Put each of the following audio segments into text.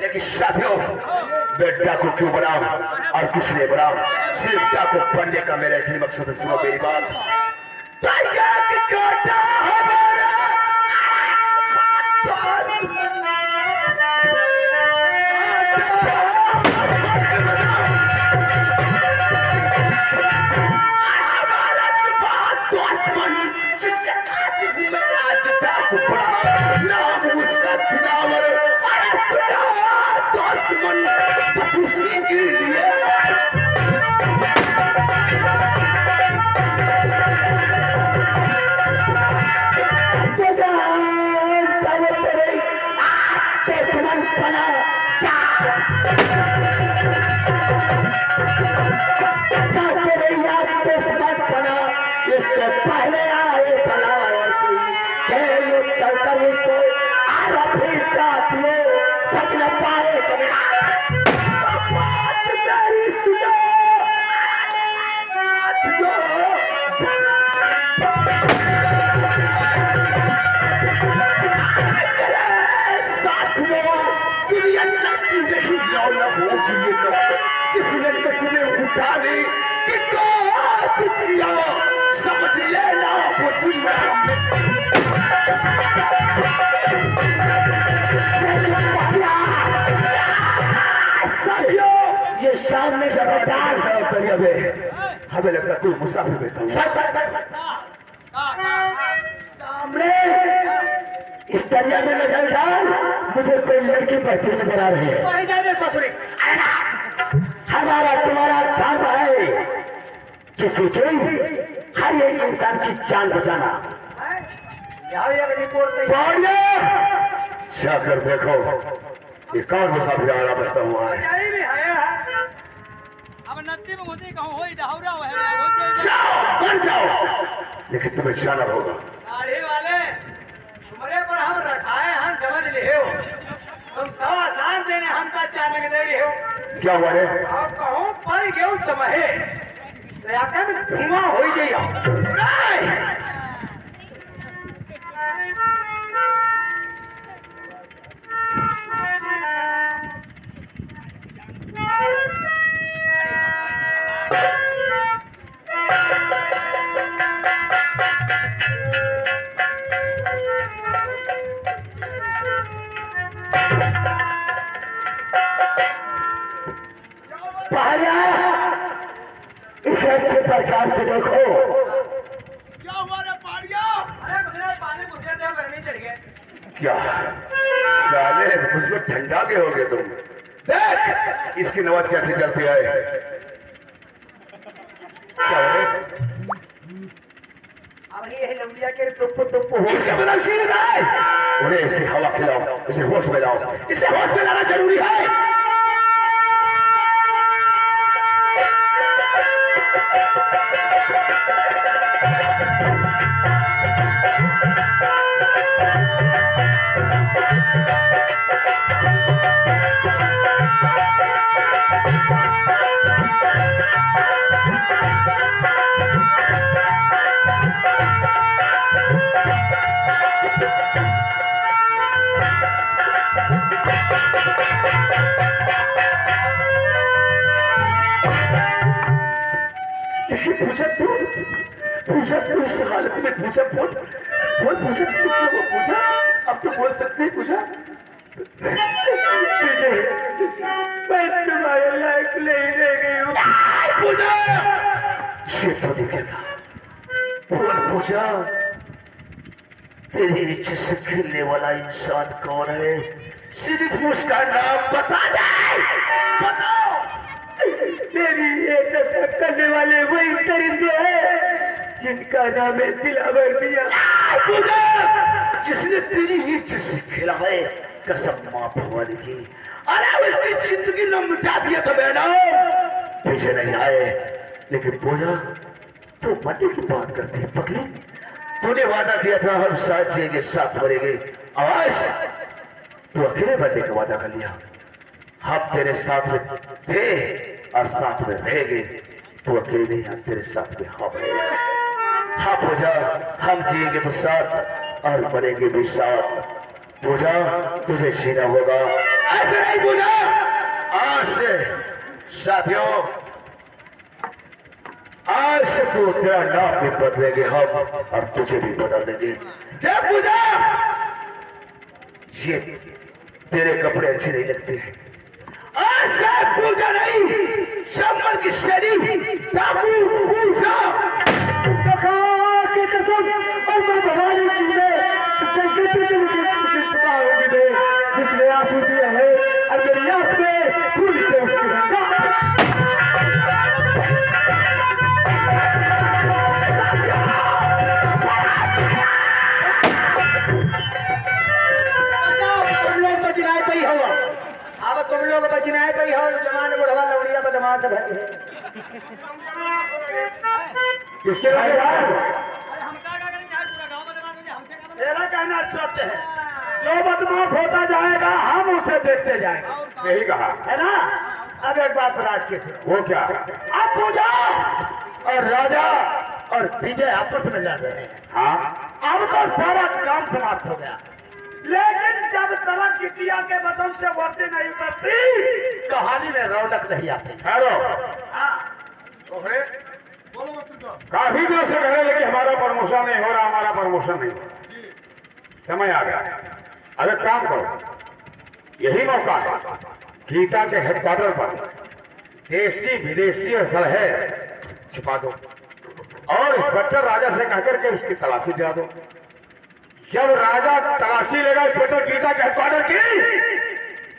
लेकिन साथियों, बेटा को क्यों बनाओ और किसने बनाओ, सिर्फ क्या को बनने का मेरा एक ही मकसद है। सुनो मेरी बात, जिसने तुझे उठा ली समझ लेना वो दुनिया ये सामने जगह डाल दरिया में हमें लगता कोई मुसाफिर बैठा हुआ सामने इस दरिया में नजर डाल, मुझे कोई लड़की बैठी नजर आ रही है। हमारा तुम्हारा धर्म है किसी की हर एक इंसान की जान बचाना। जाकर देखो ये कौन मुसाफिर आ रहा बैठा हुआ है। अब नदी में घुसे कहूं होई डहावरा है जाओ मर जाओ, लेकिन तुम्हें जाना होगा। दाढ़ी वाले तुम्हारे पर हम रखाए हम समझ ले हो, तुम सवा साल देने हमका चालक दे रहे हो। क्या हुआ रे? और कहूं पर गेहूं समहे लाका में धुआं हो गया। इसे अच्छे प्रकार से देखो। क्या हुआ रे पहाड़िया? अरे गुजरात पानी घुसे थे गर्मी चढ़ गए। क्या साले उसमें ठंडा के हो गए तुम? देख इसकी नमाज कैसे चलती है। अब ये लंबिया के टुप्पो इसका मतलब शीर है। उन्हें इसे हवा खिलाओ, इसे होश में लाओ, इसे होश में लाना जरूरी है। देखिए पूछा तू इस हालत में पूछा फोन पूछा किसी को पूछा अब तो बोल सकते हैं पूछा मैं तुम्हारे लायक नहीं रह गई हूँ पूछा ये तो दिखेगा बोल पूछा तेरी इच्छा से खेलने वाला इंसान कौन है सिर्फ उसका नाम बता दे बताओ मेरी एक करने वाले वही दरिंदे हैं जिनका नाम है दिलावर मियां जिसने तेरी इच्छा से खेला है कसम मां भवानी की अरे उसकी जिंदगी ने मिटा दिया तो मैंने पीछे नहीं आए लेकिन पूजा तो मरने की बात करती है पगली तूने वादा किया था हम साथ जिएंगे साथ मरेंगे आवाज तू अकेले मरने का वादा कर लिया हम तेरे साथ में थे और साथ में रहेंगे तू अकेले नहीं हम तेरे साथ में हम रहेंगे हाँ पूजा हम जिएंगे तो साथ और मरेंगे भी साथ पूजा तुझे जीना होगा ऐसे नहीं पूजा आज से साथियों आज से तो तेरा नाम भी बदलेंगे हम और तुझे भी बदल देंगे क्या पूजा ये तेरे कपड़े अच्छे नहीं लगते हैं आज से पूजा नहीं शंबर की शरीर टापू पूजा की कसम और मैं भवानी की जिसने आंसू दिया है और मेरी आंख में फूल से उसकी रंगा बचनाए पे ही हो अब तुम लोग बचनाए पे ही हो जवान बुढ़वा लौड़िया बदमाश है किसके तेरा कहना सत्य है जो बदमाश होता जाएगा हम उसे देखते जाएंगे यही कहा है ना अब एक बात राज के से वो क्या अब पूजा और राजा और विजय आपस में लड़ रहे हैं हाँ अब तो सारा काम समाप्त हो गया लेकिन जब तलक गिटिया के बदन से वर्दी नहीं उतरती कहानी में रौनक नहीं आती ठहरो काफी देर से कह रहे कि हमारा प्रमोशन नहीं हो रहा हमारा प्रमोशन नहीं हो रहा समय आ गया अरे काम करो यही मौका है गीता के हेडक्वार्टर पर देसी विदेशी असल है छुपा दो और इंस्पेक्टर राजा से कहकर के उसकी तलाशी दिला दो जब राजा तलाशी लेगा इंस्पेक्टर गीता के हेडक्वार्टर की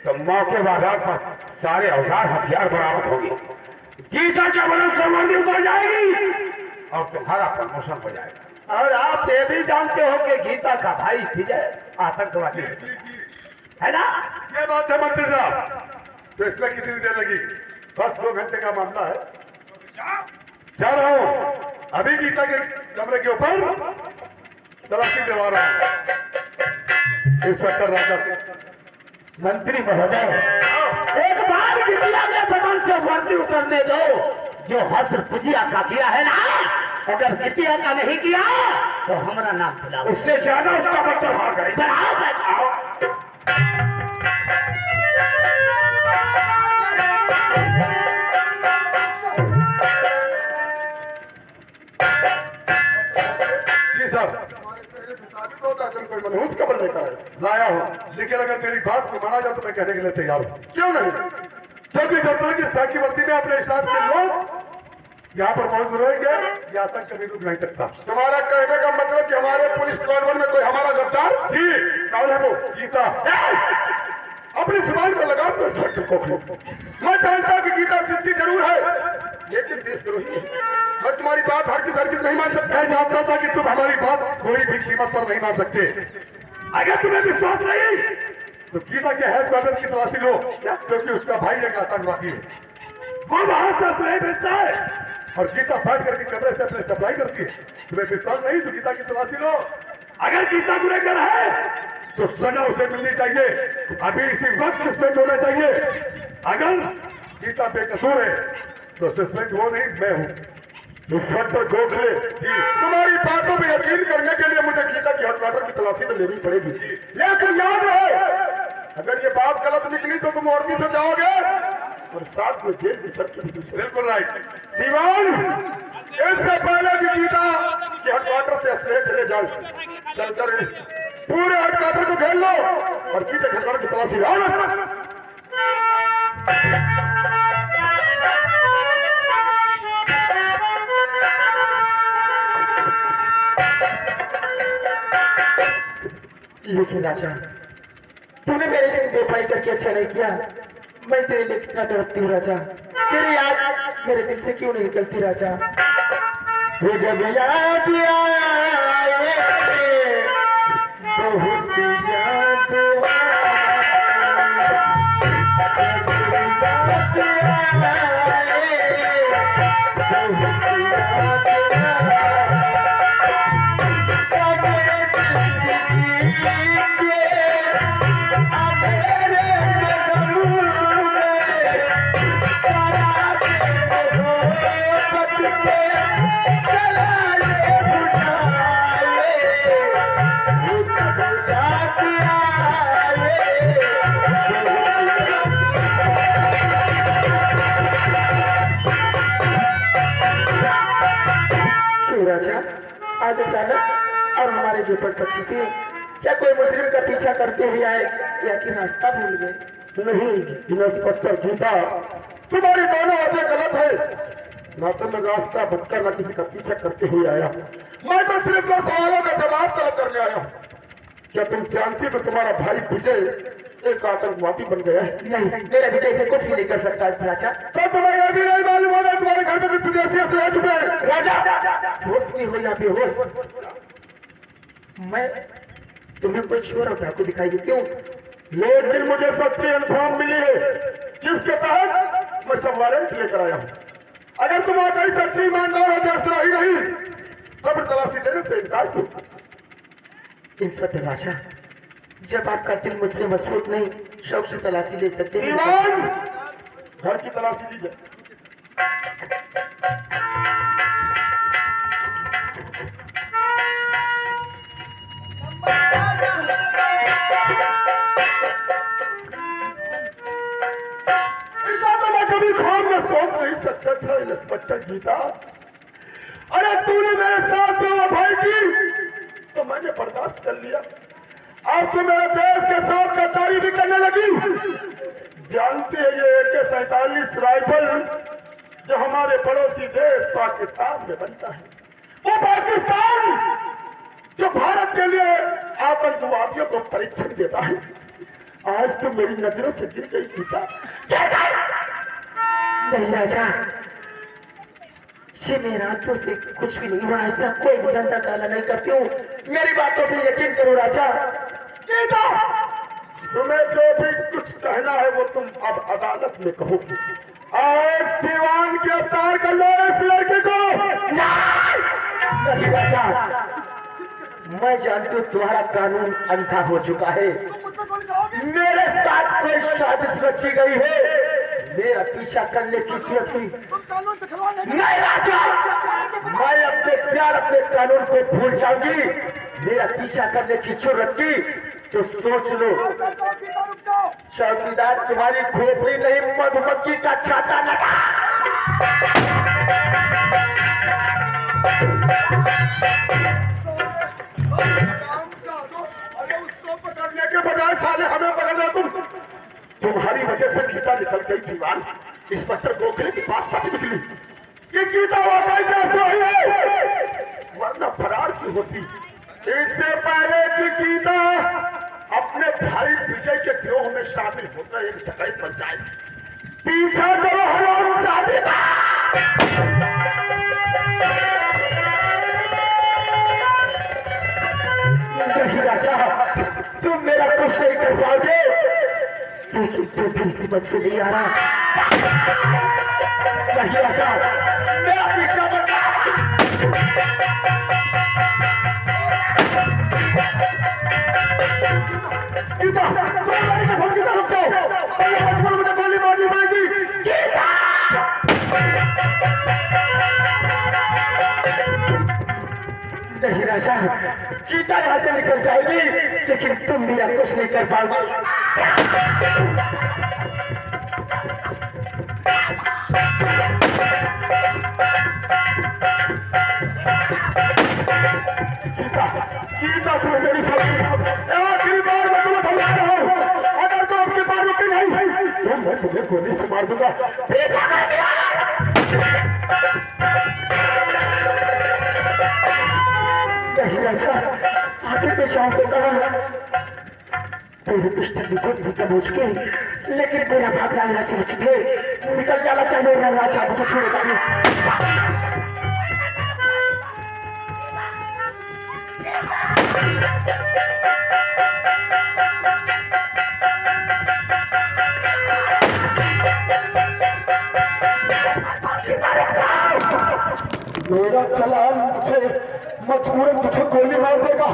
तो मौके बाजार पर सारे औजार हथियार बरामद होंगे गीता के बदन से वर्दी उतर जाएगी और तुम्हारा प्रमोशन हो जाएगा और आप ये भी जानते हो कि गीता का भाई विजय आतंकवादी है ना ये बात है मंत्री साहब तो इसमें कितनी देर लगी बस 2 घंटे का मामला है जा रहा हूं अभी गीता के कमरे के ऊपर तलाशी दिलवा रहा हूं इंस्पेक्टर राजा मंत्री महोदय एक बार गीता के बदन से वर्दी उतरने दो जो हस्र पुजिया का किया है ना अगर गीता का नहीं किया तो हमारा नाम दिलाओ उससे ज्यादा उसका मतलब हार करें जी साहब साबित होता है कोई मनहूस खबर लेकर लाया हूं लेकिन अगर तेरी बात को माना जाए तो मैं कहने के लिए तैयार हूं क्यों नहीं क्योंकि जब तक इस खाकी वर्दी में अपने स्टाफ के लोग यहाँ पर मौजूद रहेंगे ये आतंक कभी रुक नहीं सकता तुम्हारा कहने का मतलब कि हमारे पुलिस डिपार्टमेंट में कोई हमारा गद्दार जी कौन है वो गीता अपनी जुबान को लगाओ तो इंस्पेक्टर को मैं जानता कि गीता सिद्धि जरूर है लेकिन देशद्रोही है मैं तुम्हारी बात हरगिज नहीं मान सकता मैं जानता था कि तुम हमारी बात कोई भी कीमत पर नहीं मान सकते अगर तुम्हें विश्वास नहीं तो गीता के हेडक्वार्टर की तलाशी लो क्योंकि उसका भाई एक आतंकवादी है वो वहां से असलहे भेजता है और गीता बैठ करके कमरे से अपने सप्लाई करती है तुम्हें विश्वास नहीं तो गीता की तलाशी लो अगर गीता गुनहगार है तो सजा उसे मिलनी चाहिए अभी इसी वक्त सस्पेंड होना चाहिए अगर गीता बेकसूर है तो सस्पेंड वो नहीं मैं हूं इंस्पेक्टर गोखले जी तुम्हारी बातों पर यकीन करने के लिए मुझे गीता की हेडक्वार्टर की तलाशी तो लेनी पड़ेगी लेकिन याद रहे अगर ये बात गलत निकली तो तुम वर्दी से जाओगे और साथ में जेल की चक्की भी दूसरी। बिल्कुल राइट दीवान, इससे पहले की गीता कि हेडक्वार्टर से असले चले जाओ, चलकर इस पूरे हेडक्वार्टर को घेर लो और गीता हेडक्वार्टर की तलाशी लो। लेकिन राजा, तूने मेरे से बेवफाई करके अच्छा नहीं किया। मैं तेरे लिए कितना तड़पती हूँ राजा, तेरी याद मेरे दिल से क्यों नहीं निकलती राजा। वो जब याद आए बहुत याद राजा आज अचानक और हमारे जो पट्टी थी, क्या कोई मुस्लिम का पीछा करते हुए आए या कि रास्ता भूल गए? नहीं इंस्पेक्टर गीता, तुम्हारी दोनों वजह गलत है। ना तो मैं रास्ता भटका ना किसी का पीछा करते हुए आया, मैं तो सिर्फ दो सवालों का जवाब तलब करने आया हूँ। क्या तुम जानती हो तुम्हारा भाई विजय एक आतंकवादी बन गया है? नहीं, मेरा विजय से कुछ भी नहीं कर सकता राजा। तो तुम्हें यह भी नहीं मालूम होगा तुम्हारे घर में भी विदेशी असले छुपे हैं? राजा होश नहीं हो या बेहोश, मैं तुम्हें कोई चोर और डाकू दिखाई देती हूँ? लेकिन मुझे सच्ची इन्फॉर्म मिली है जिसके तहत मैं सब वारंट लेकर आया हूँ। अगर तुम वाकई सच्ची ईमानदार हो, देशद्रोही नहीं, तो फिर तलाशी देने से इनकार क्यों? इंस्पेक्टर राजा, जब आपका दिल मुझसे मजबूत नहीं, शौक से तलाशी ले सकते हैं। दीवान, घर की तलाशी ली जाए। कभी ख्वाब में सोच नहीं सकता था इंस्पेक्टर गीता। अरे तूने मेरे साथ बेवफाई की तो मैंने बर्दाश्त कर लिया, अब तो मेरे देश के साथ गद्दारी भी करने लगी। जानते हैं ये AK-47 राइफल जो हमारे पड़ोसी देश पाकिस्तान में बनता है, वो पाकिस्तान जो भारत के लिए आतंकवादियों को परीक्षण देता है, आज तो मेरी नजरों से गिर गई गीता। नहीं राजा, ये मेरे हाथों से कुछ भी नहीं हुआ, ऐसा कोई भी धंधा काला नहीं करती हूँ। मेरी बातों पे यकीन करो राजा। गीता, तुम्हें जो भी कुछ कहना है वो तुम अब अदालत में कहोगी। आज दीवान गिरफ्तार कर लो इस लड़के को। नहीं राजा, मैं जानती हूँ तुम्हारा कानून अंधा हो चुका है। मेरे साथ कोई साजिश रची गई है, मेरा पीछा करने की जरूरत नहीं। नहीं राजा, मैं अपने प्यार अपने कानून को भूल जाऊंगी। मेरा पीछा करने की जरूरत की तो सोच लो, चौकीदार तुम्हारी खोपड़ी नहीं मधुमक्खी का छाता लगा। अरे उसको पकड़ने के बजाय साले हमें पकड़ना। तुम्हारी वजह से गीता निकल गई दीवान। इंस्पेक्टर गोखले के पास सच निकली कि गीता वाकई देशद्रोही है, वरना फरार क्यों होती। इससे पहले कि गीता अपने भाई विजय के गिरोह में शामिल होकर एक डकैत बन जाए, पीछा करो हरामजादे का। नहीं राजा, तुम मेरा कुछ नहीं कर पाओगे, लेकिन तुम भी समझ में नहीं आ रहा। नहीं राजा, मेरा पीछा मत गीता, तुम्हारी कसम गीता, रुक जाओ, बचपन मुझे गोली मारनी पड़ेगी। गीता, नहीं राजा, गीता यहाँ से निकल जाएगी, लेकिन तुम मेरा कुछ नहीं कर पाओगे। गोली से मार दूंगा। पीछा कर दिया। नहीं राजा, आगे पीछे तो कहा तेरे पिस्टल निकल भी दबोच के, लेकिन तेरा भागना यहाँ से बच के निकल जाना चाहिए। राजा मुझे छोड़ेगा नहीं। मेरा चलान मुझे मजबूरन तुझे गोली मार देगा।